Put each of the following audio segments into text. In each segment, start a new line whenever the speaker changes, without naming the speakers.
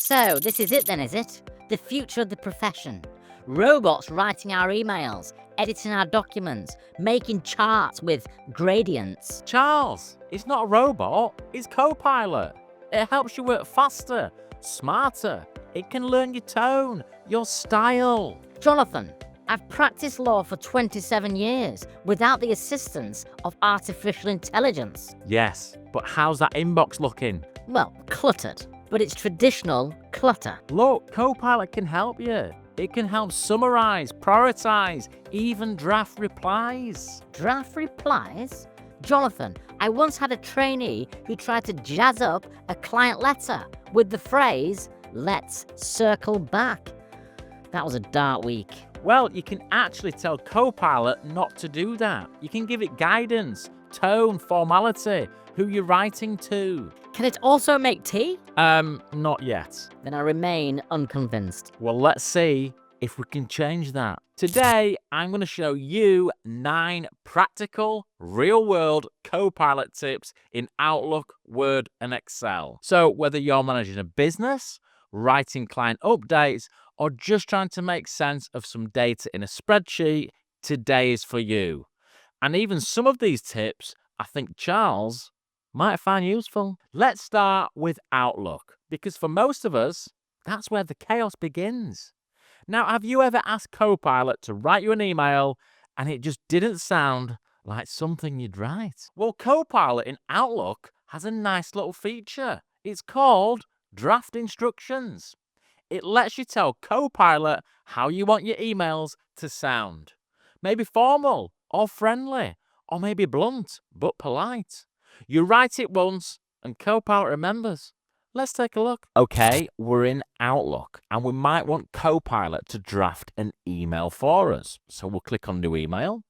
So, this is it then, is it? The future of the profession. Robots writing our emails, editing our documents, making charts with gradients.
Charles, it's not a robot, it's Copilot. It helps you work faster, smarter. It can learn your tone, your style.
Jonathan, I've practiced law for 27 years without the assistance of artificial intelligence.
Yes, but how's that inbox looking?
Well, cluttered, but it's traditional clutter.
Look, Copilot can help you. It can help summarize, prioritize, even draft replies.
Draft replies? Jonathan, I once had a trainee who tried to jazz up a client letter with the phrase, "Let's circle back." That was a dark week.
Well, you can actually tell Copilot not to do that. You can give it guidance, tone, formality, who you're writing to.
Can it also make tea?
Not yet.
Then I remain unconvinced.
Well, let's see if we can change that. Today, I'm going to show you 9 practical, real-world Copilot tips in Outlook, Word, and Excel. So whether you're managing a business, writing client updates, or just trying to make sense of some data in a spreadsheet, today is for you. And even some of these tips, I think Charles might find useful. Let's start with Outlook, because for most of us, that's where the chaos begins. Now, have you ever asked Copilot to write you an email and it just didn't sound like something you'd write? Well, Copilot in Outlook has a nice little feature. It's called Draft Instructions. It lets you tell Copilot how you want your emails to sound. Maybe formal or friendly, or maybe blunt but polite. You write it once and Copilot remembers. Let's take a look. Okay, we're in Outlook and we might want Copilot to draft an email for us. So we'll click on New Email.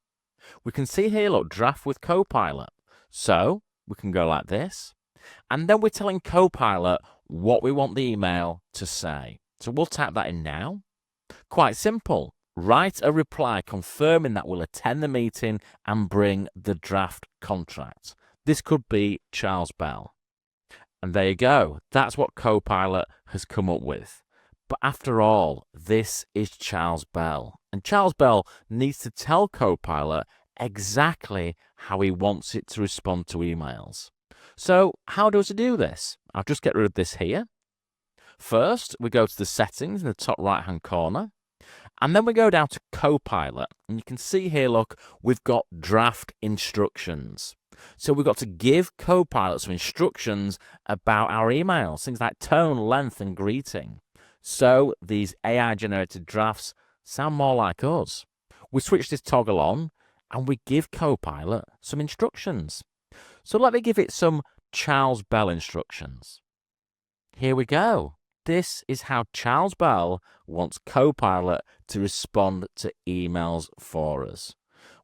We can see here, look, Draft with Copilot. So we can go like this. And then we're telling Copilot what we want the email to say. So we'll type that in now. Quite simple. Write a reply confirming that we'll attend the meeting and bring the draft contract. This could be Charles Bell. And there you go. That's what Copilot has come up with. But after all, this is Charles Bell. And Charles Bell needs to tell Copilot exactly how he wants it to respond to emails. So how does it do this? I'll just get rid of this here. First, we go to the settings in the top right-hand corner. And then we go down to Copilot. And you can see here, look, we've got draft instructions. So we've got to give Copilot some instructions about our emails, things like tone, length, and greeting. So these AI-generated drafts sound more like us. We switch this toggle on and we give Copilot some instructions. So let me give it some Charles Bell instructions. Here we go. This is how Charles Bell wants Copilot to respond to emails for us.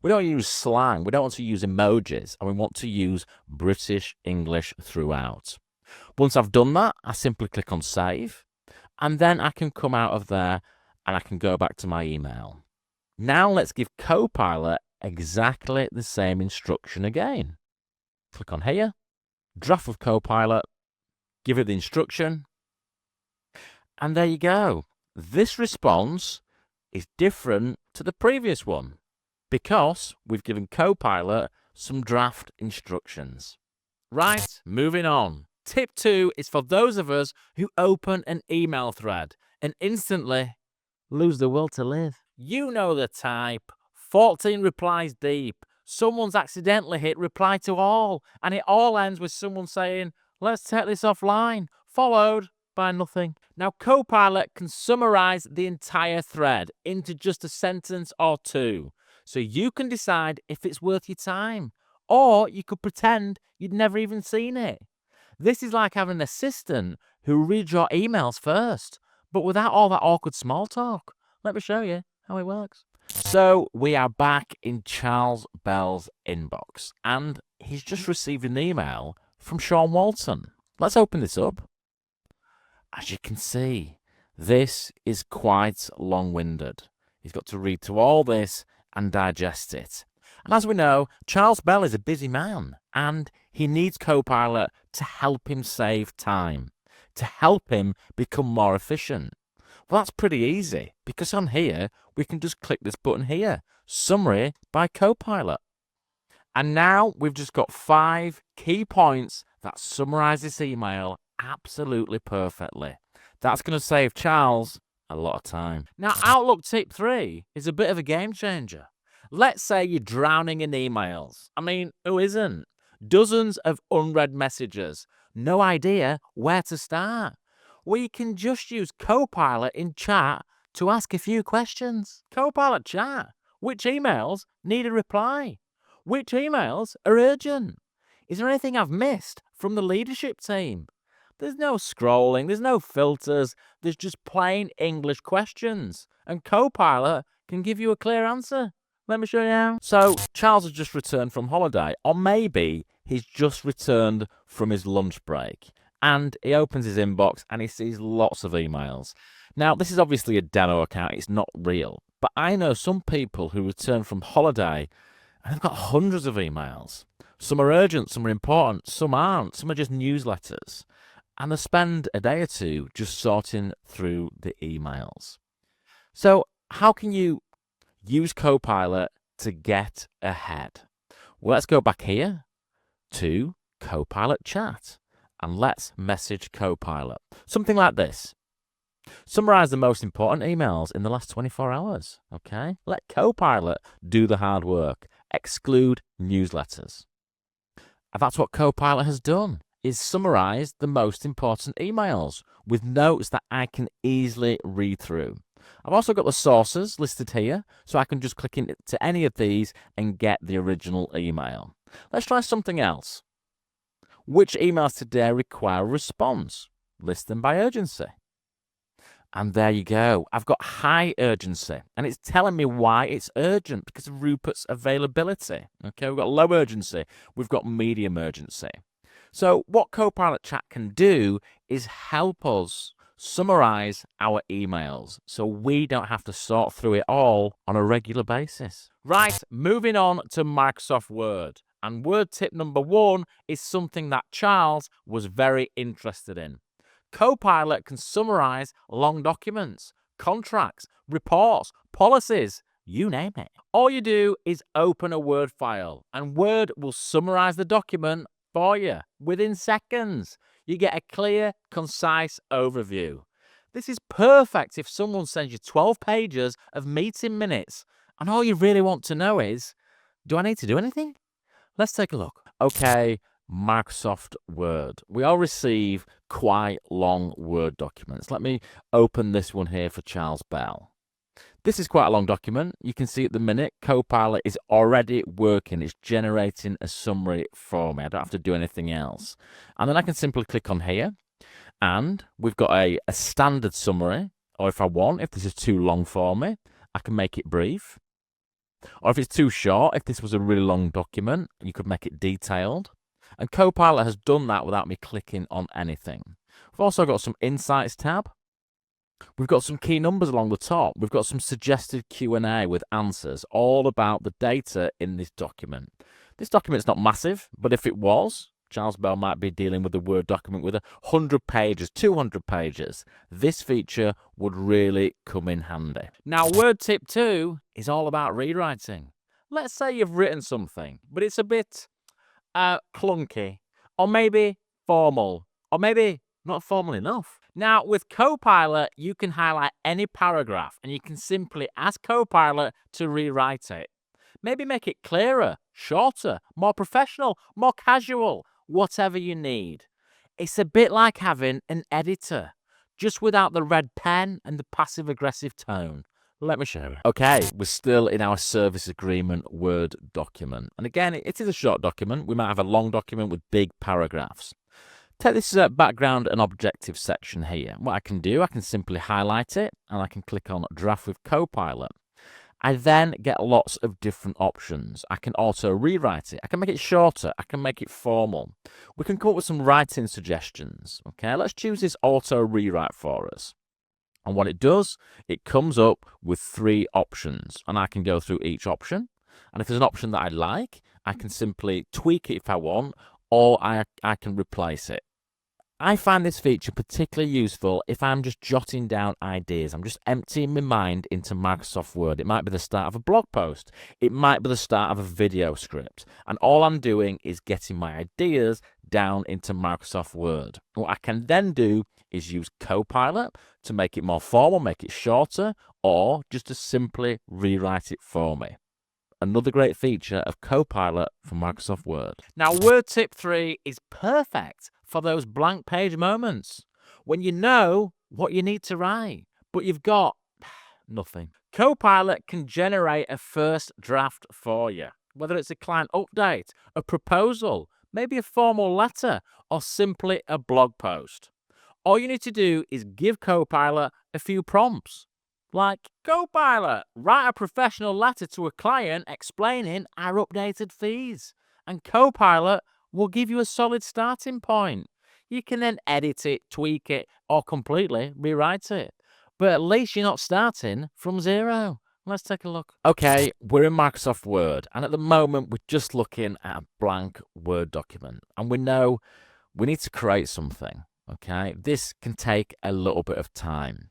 We don't use slang, we don't want to use emojis, and we want to use British English throughout. Once I've done that, I simply click on Save, and then I can come out of there and I can go back to my email. Now let's give Copilot exactly the same instruction again. Click on here, Draft with Copilot, give it the instruction, and there you go. This response is different to the previous one because we've given Copilot some draft instructions. Right, moving on. Tip 2 is for those of us who open an email thread and instantly lose the will to live. You know the type. 14 replies deep. Someone's accidentally hit reply to all, and it all ends with someone saying, "Let's take this offline," followed by nothing. Now, Copilot can summarize the entire thread into just a sentence or two, so you can decide if it's worth your time, or you could pretend you'd never even seen it. This is like having an assistant who reads your emails first, but without all that awkward small talk. Let me show you how it works. So we are back in Charles Bell's inbox, and he's just received an email from Sean Walton. Let's open this up. As you can see, this is quite long-winded. He's got to read through all this and digest it. And as we know, Charles Bell is a busy man, and he needs Copilot to help him save time. to help him become more efficient? Well, that's pretty easy, because on here, we can just click this button here, Summary by Copilot. And now we've just got 5 key points that summarize this email absolutely perfectly. That's going to save Charles a lot of time. Now, Outlook tip 3 is a bit of a game changer. Let's say you're drowning in emails. I mean, who isn't? Dozens of unread messages. No idea where to start. Well, you can just use Copilot in chat to ask a few questions. Copilot chat. Which emails need a reply? Which emails are urgent? Is there anything I've missed from the leadership team? There's no scrolling, there's no filters, there's just plain English questions. And Copilot can give you a clear answer. Let me show you how. So, Charles has just returned from holiday, or maybe he's just returned from his lunch break. And he opens his inbox and he sees lots of emails. Now, this is obviously a demo account, it's not real. But I know some people who return from holiday and they've got hundreds of emails. Some are urgent, some are important, some aren't, some are just newsletters. And they spend a day or two just sorting through the emails. So how can you use Copilot to get ahead? Well, let's go back here to Copilot Chat and let's message Copilot. Something like this. Summarize the most important emails in the last 24 hours, okay? Let Copilot do the hard work. Exclude newsletters. And that's what Copilot has done, is summarize the most important emails with notes that I can easily read through. I've also got the sources listed here, so I can just click into any of these and get the original email. Let's try something else. Which emails today require a response? List them by urgency. And there you go. I've got high urgency, and it's telling me why it's urgent because of Rupert's availability. Okay, we've got low urgency, we've got medium urgency. So what Copilot Chat can do is help us summarize our emails so we don't have to sort through it all on a regular basis. Right, moving on to Microsoft Word. And Word tip number 1 is something that Charles was very interested in. Copilot can summarize long documents, contracts, reports, policies, you name it. All you do is open a Word file and Word will summarize the document for you within seconds. You get a clear, concise overview. This is perfect if someone sends you 12 pages of meeting minutes and all you really want to know is, do I need to do anything? Let's take a look. Okay, Microsoft Word. We all receive quite long Word documents. Let me open this one here for Charles Bell. This is quite a long document. You can see at the minute, Copilot is already working. It's generating a summary for me. I don't have to do anything else. And then I can simply click on here. And we've got a standard summary. Or if I want, if this is too long for me, I can make it brief. Or if it's too short, if this was a really long document, you could make it detailed. And Copilot has done that without me clicking on anything. We've also got some Insights tab. We've got some key numbers along the top. We've got some suggested Q&A with answers, all about the data in this document. This document's not massive, but if it was, Charles Bell might be dealing with a Word document with 100 pages, 200 pages. This feature would really come in handy. Now, Word tip 2 is all about rewriting. Let's say you've written something, but it's a bit clunky, or maybe formal, or maybe not formal enough. Now, with Copilot, you can highlight any paragraph and you can simply ask Copilot to rewrite it. Maybe make it clearer, shorter, more professional, more casual, whatever you need. It's a bit like having an editor, just without the red pen and the passive-aggressive tone. Let me show you. Okay, we're still in our service agreement Word document. And again, it is a short document. We might have a long document with big paragraphs. Take this background and objective section here. What I can do, I can simply highlight it and I can click on Draft with Copilot. I then get lots of different options. I can auto rewrite it. I can make it shorter. I can make it formal. We can come up with some writing suggestions. Okay, let's choose this auto rewrite for us. And what it does, it comes up with 3 options and I can go through each option. And if there's an option that I like, I can simply tweak it if I want, or I can replace it. I find this feature particularly useful if I'm just jotting down ideas. I'm just emptying my mind into Microsoft Word. It might be the start of a blog post. It might be the start of a video script. And all I'm doing is getting my ideas down into Microsoft Word. What I can then do is use Copilot to make it more formal, make it shorter, or just to simply rewrite it for me. Another great feature of Copilot for Microsoft Word. Now, word tip 3 is perfect for those blank page moments when you know what you need to write, but you've got nothing. Copilot can generate a first draft for you, whether it's a client update, a proposal, maybe a formal letter, or simply a blog post. All you need to do is give Copilot a few prompts. Like, Copilot, write a professional letter to a client explaining our updated fees. And Copilot will give you a solid starting point. You can then edit it, tweak it, or completely rewrite it. But at least you're not starting from zero. Let's take a look. Okay, we're in Microsoft Word, and at the moment we're just looking at a blank Word document. And we know we need to create something. Okay, this can take a little bit of time,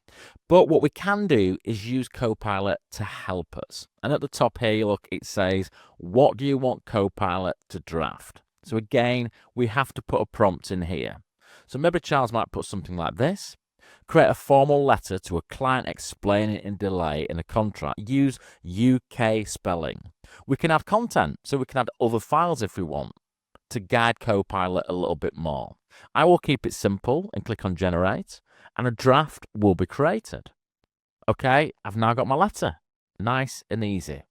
but what we can do is use Copilot to help us. And at the top here, look, it says, what do you want Copilot to draft? So again, we have to put a prompt in here. So maybe Charles might put something like this. Create a formal letter to a client explaining a delay in a contract. Use UK spelling. We can add content, so we can add other files if we want, to guide Copilot a little bit more. I will keep it simple and click on generate, and a draft will be created. Okay, I've now got my letter. Nice and easy.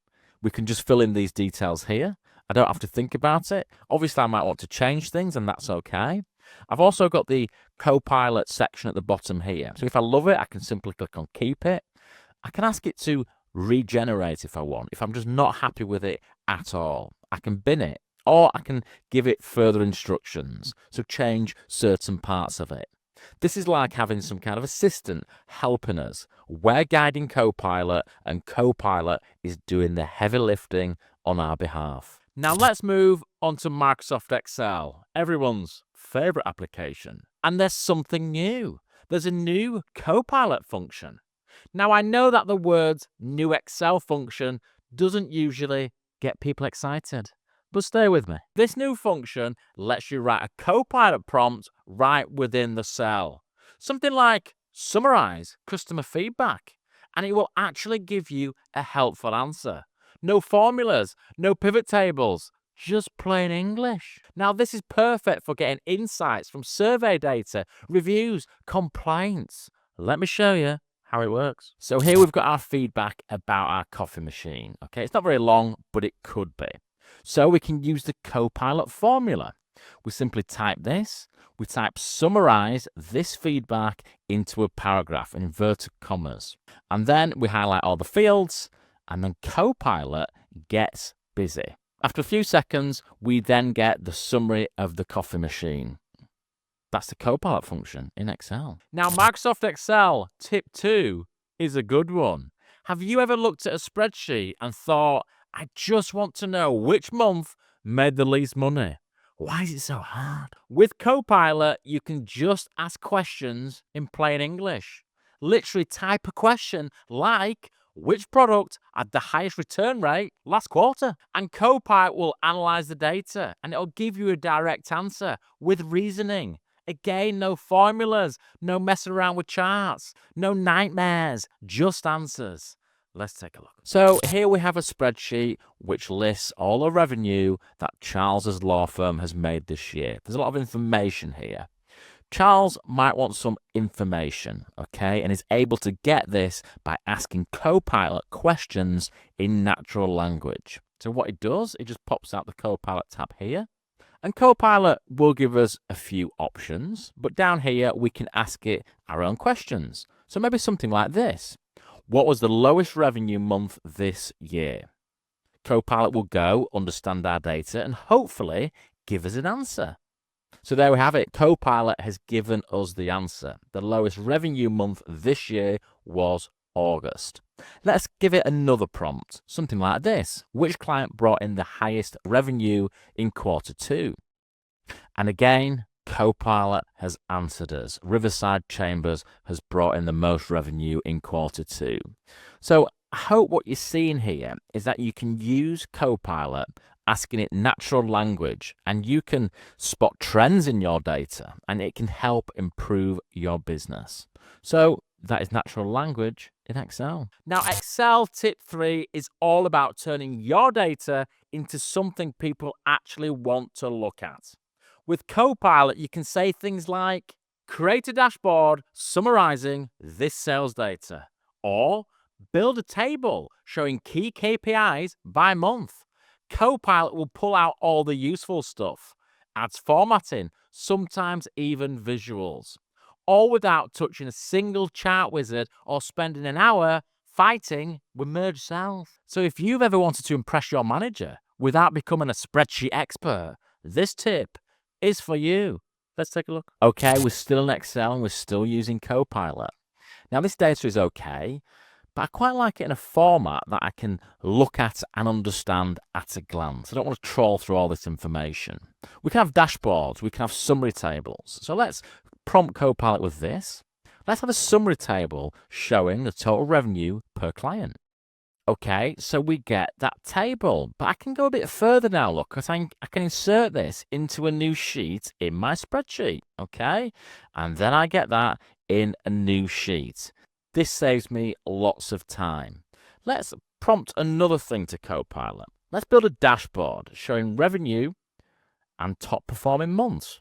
We can just fill in these details here. I don't have to think about it. Obviously, I might want to change things, and that's okay. I've also got the Copilot section at the bottom here. So if I love it, I can simply click on keep it. I can ask it to regenerate if I want. If I'm just not happy with it at all, I can bin it. Or I can give it further instructions, so change certain parts of it. This is like having some kind of assistant helping us. We're guiding Copilot, and Copilot is doing the heavy lifting on our behalf. Now let's move on to Microsoft Excel, everyone's favorite application. And there's something new. There's a new Copilot function. Now I know that the words new Excel function doesn't usually get people excited. But stay with me. This new function lets you write a Copilot prompt right within the cell. Something like Summarise customer feedback, and it will actually give you a helpful answer. No formulas, no pivot tables, just plain English. Now this is perfect for getting insights from survey data, reviews, complaints. Let me show you how it works. So here we've got our feedback about our coffee machine. Okay, it's not very long, but it could be. So we can use the Copilot formula. We simply type this. We type summarize this feedback into a paragraph in inverted commas. And then we highlight all the fields, and then Copilot gets busy. After a few seconds, we then get the summary of the coffee machine. That's the Copilot function in Excel. Now, Microsoft Excel tip 2 is a good one. Have you ever looked at a spreadsheet and thought, I just want to know which month made the least money? Why is it so hard? With Copilot, you can just ask questions in plain English. Literally type a question like, which product had the highest return rate last quarter? And Copilot will analyze the data, and it'll give you a direct answer with reasoning. Again, no formulas, no messing around with charts, no nightmares, just answers. Let's take a look. So here we have a spreadsheet which lists all the revenue that Charles's law firm has made this year. There's a lot of information here. Charles might want some information, okay, and is able to get this by asking Copilot questions in natural language. So what it does, it just pops out the Copilot tab here, and Copilot will give us a few options, but down here we can ask it our own questions. So maybe something like this. What was the lowest revenue month this year? Copilot will go, understand our data, and hopefully give us an answer. So there we have it. Copilot has given us the answer. The lowest revenue month this year was August. Let's give it another prompt, something like this. Which client brought in the highest revenue in quarter 2? And again, Copilot has answered us. Riverside Chambers has brought in the most revenue in Q2. So I hope what you're seeing here is that you can use Copilot, asking it natural language, and you can spot trends in your data, and it can help improve your business. So that is natural language in Excel. Now, Excel tip 3 is all about turning your data into something people actually want to look at. With Copilot, you can say things like, create a dashboard summarizing this sales data, or build a table showing key KPIs by month. Copilot will pull out all the useful stuff, adds formatting, sometimes even visuals, all without touching a single chart wizard or spending an hour fighting with merge cells. So if you've ever wanted to impress your manager without becoming a spreadsheet expert, this tip is for you. Let's take a look. Okay, we're still in Excel and we're still using Copilot. Now this data is okay, but I quite like it in a format that I can look at and understand at a glance. I don't want to trawl through all this information. We can have dashboards, we can have summary tables. So let's prompt Copilot with this. Let's have a summary table showing the total revenue per client. Okay, so we get that table, but I can go a bit further now, look, because I can insert this into a new sheet in my spreadsheet, okay? And then I get that in a new sheet. This saves me lots of time. Let's prompt another thing to Copilot. Let's build a dashboard showing revenue and top performing months.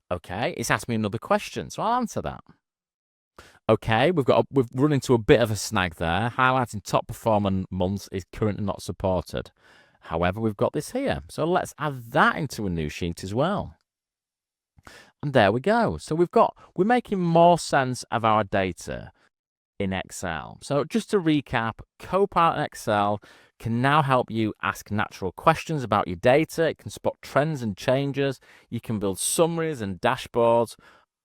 Okay, it's asked me another question, so I'll answer that. Okay, we've run into a bit of a snag there. Highlighting top performing months is currently not supported. However, we've got this here. So let's add that into a new sheet as well. And there we go. So we're making more sense of our data in Excel. So just to recap, Copilot in Excel can now help you ask natural questions about your data. It can spot trends and changes. You can build summaries and dashboards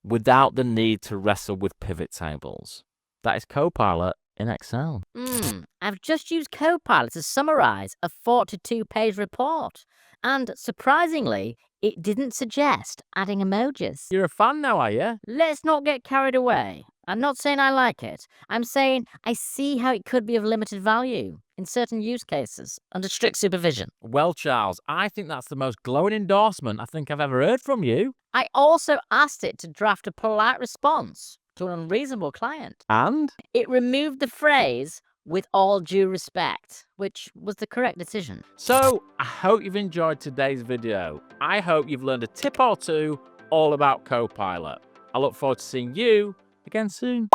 without the need to wrestle with pivot tables. That is Copilot in Excel.
I've just used Copilot to summarize a 42-page report, and surprisingly, it didn't suggest adding emojis.
You're a fan now, are you?
Let's not get carried away. I'm not saying I like it. I'm saying I see how it could be of limited value in certain use cases under strict supervision.
Well, Charles, I think that's the most glowing endorsement I think I've ever heard from you.
I also asked it to draft a polite response to an unreasonable client.
And?
It removed the phrase, with all due respect, which was the correct decision.
So, I hope you've enjoyed today's video. I hope you've learned a tip or two all about Copilot. I look forward to seeing you again soon.